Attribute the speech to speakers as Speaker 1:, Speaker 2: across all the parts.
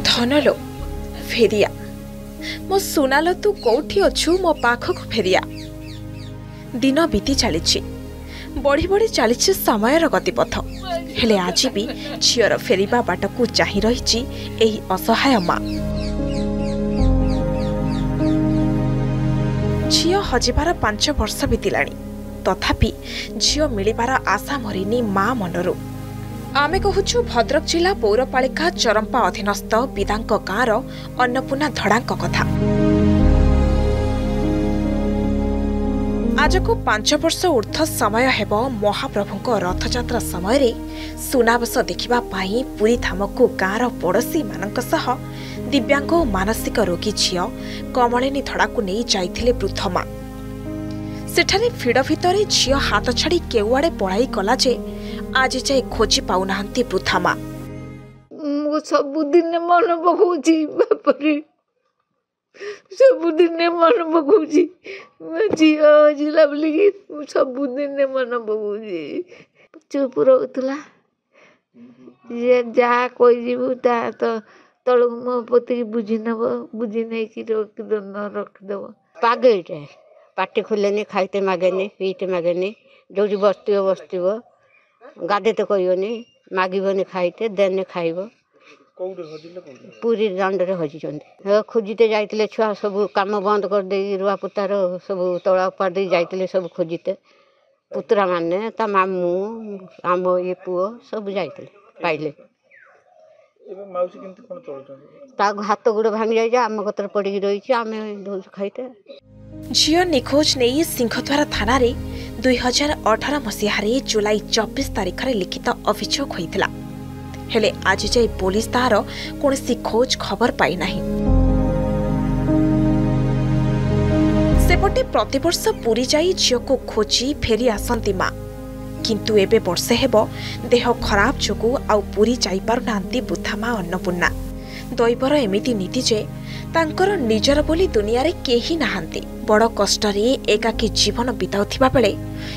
Speaker 1: धनलो फेरिया मो सुनालो तू कौठी अच्छु मो पाखक फेरिया। दिन बीती चली बढ़ी बढ़ी चली समयर गतिपथ हेले आज भी झीर फेरिबा बाट को चाहि रही एही असहाय माँ। झील हजिबार 5 वर्ष बीतिलाणी तथापि झील मिलिबार आशा मरिनी माँ मनरू। आमे कहूछु भद्रक जिला पौरपालिका चरंपा अधीनस्थ विदांक गाँर अन्नपूर्णा धड़ांक कथा। आज को 5 वर्ष ऊर्ध्व समय हेब महाप्रभुंक रथयात्रा समय सुनाबस देखिबा पाई पुरी धामको गाँर पड़ोशी मानक सह दिव्यांग और मानसिक रोगी झियो कमलिनी धड़ाकू नहीं जाइथिले वृद्ध माँ। सेठारे फिड़ भितरे झियो हाथ छाड़ी केउआड़े पढ़ाई कला जे आज जाए खोजी पाउनाहांती वृद्धा माँ।
Speaker 2: सबुदिन मन पकाउछि बापरे, सबुदिन मन पकाउछि झियो जिला बोलिकी सबुदिन मन पकाउछि। चुप रहुतला जे जहाँ कहीबू ता तो तलू मो पति बुझी नब, बुझी नहीं कि रखिदेव। पागेटे पाटी खोलेनी, खाइते मागेनी, पीते मागेनी, जो बसव गाधे तो कहनी मागबनी, खाइते देने खाइब। पूरी दांड रे हजी खोजते जाइते छुआ सब काम बंद कर दे रुआ पुतार सब तला उपाड़ दे जाइते सब खोजते पुतरा माने ता मामू आम ये पुओ सब जाइते पाइले। हाथ गोड़ भांगी जाए आम कतर पड़ी रही आम दौड़ खाइते।
Speaker 1: झियो निखोज नहीं सिंहद्वार थाना 2018 मसीहारे जुलाई 24 तारिख रे लिखित अभियोग होइतिला हेले आज जाए पुलिस तार कोनसी खोज खबर पाई नाही। सेपटे प्रतिवर्ष पुरी जाई झियो को खोजी फेरी आसंती माँ, किंतु एबे वर्षे हेबो देह खराब जोगु आउ पुरी जाई पारु नांती वृद्धा माँ अन्नपूर्णा। दैवर एमिति नीति जे तांकर निजर बोली दुनिया रे केही नाहांती। बड़ कष्ट रे एकाकी जीवन बिताउथिबा बेले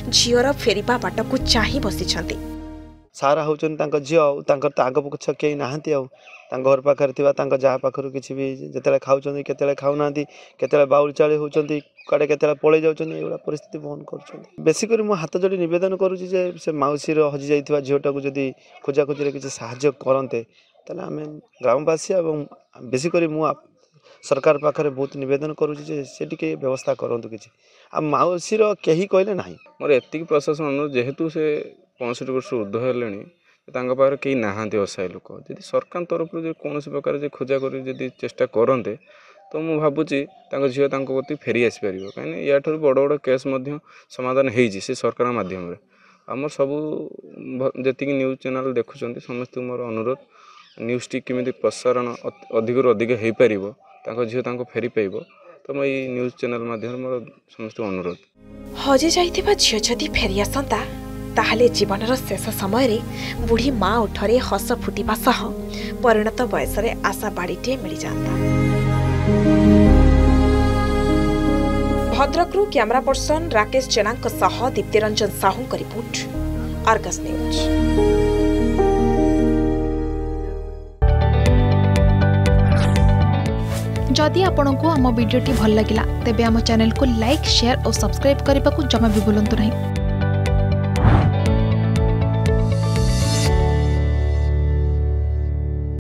Speaker 1: झियर फेरिबा बाट को चाहि बसिछंती।
Speaker 3: सारा होचन तांका झियो तांकर त आग पछ केही नाहांती आउ तांका घर पाखर थिबा तांका जा पाखरु किछि भी जतेले खाउचंदी केतेले खाउ नांती, केतेले बाउल चाळे होचंदी, काडे केतेले पळे जाउचंदी, एवडा परिस्थिति बहन करचंदी। बेसी करी मो हाथ जोडी निवेदन करूची जे से माउसी रो हजि जाइथिबा झियोटाकू जदी खोजा खोजी रे किछि सहाय्य करन्ते तले आमे ग्रामवासी एवं बेसी करी मो सरकार पाखरे बहुत निवेदन करूची जे से टिके व्यवस्था करंतु किछि। आ माउसी रो केही कहले नाही
Speaker 4: मोर एतिक प्रशासन अनुरोध जेहेतु से 65 वर्ष ऊर्ध्व हेलेनी तांका पाखरे केही नाहांती असहाय लोक जदि सरकार तरफ जो कौन प्रकार जे खोजा करी जदि चेष्टा करन्ते तो मु भाबुची तांका झियो तांको प्रति फेरी आसी परिबो। काहे या ठर बड़ बड़ केस मध्य समाधान हेइजी से सरकार माध्यम रे। हमर सब जतिक न्यूज चैनल देखुचंती समस्त मोर अनुरोध न्यूज टी केमिति प्रसारण अधिक अधिक हेइ परिबो, तांको झियो तांको फेरी पाइबो, तो मैं न्यूज चैनल माध्यम मोर समस्त अनुरोध।
Speaker 1: हजि जाइथिबा झियो जदि फेरी आसंता ताहले जीवनर शेष समय रे बुढ़ी माँ उठरे हस फुटिबा सह परिणत बयस रे आशा बाड़ीटे मिल जाता। भद्रकरू कैमरा पर्सन राकेश जेनांक सह दीप्तिरंजन साहू का रिपोर्ट, आर्गस न्यूज।
Speaker 5: जदि आपंक आम भिडी भल लगा तेब आम चैनल को लाइक, शेयर और सब्सक्राइब करने को जमा भी भूलु नहीं।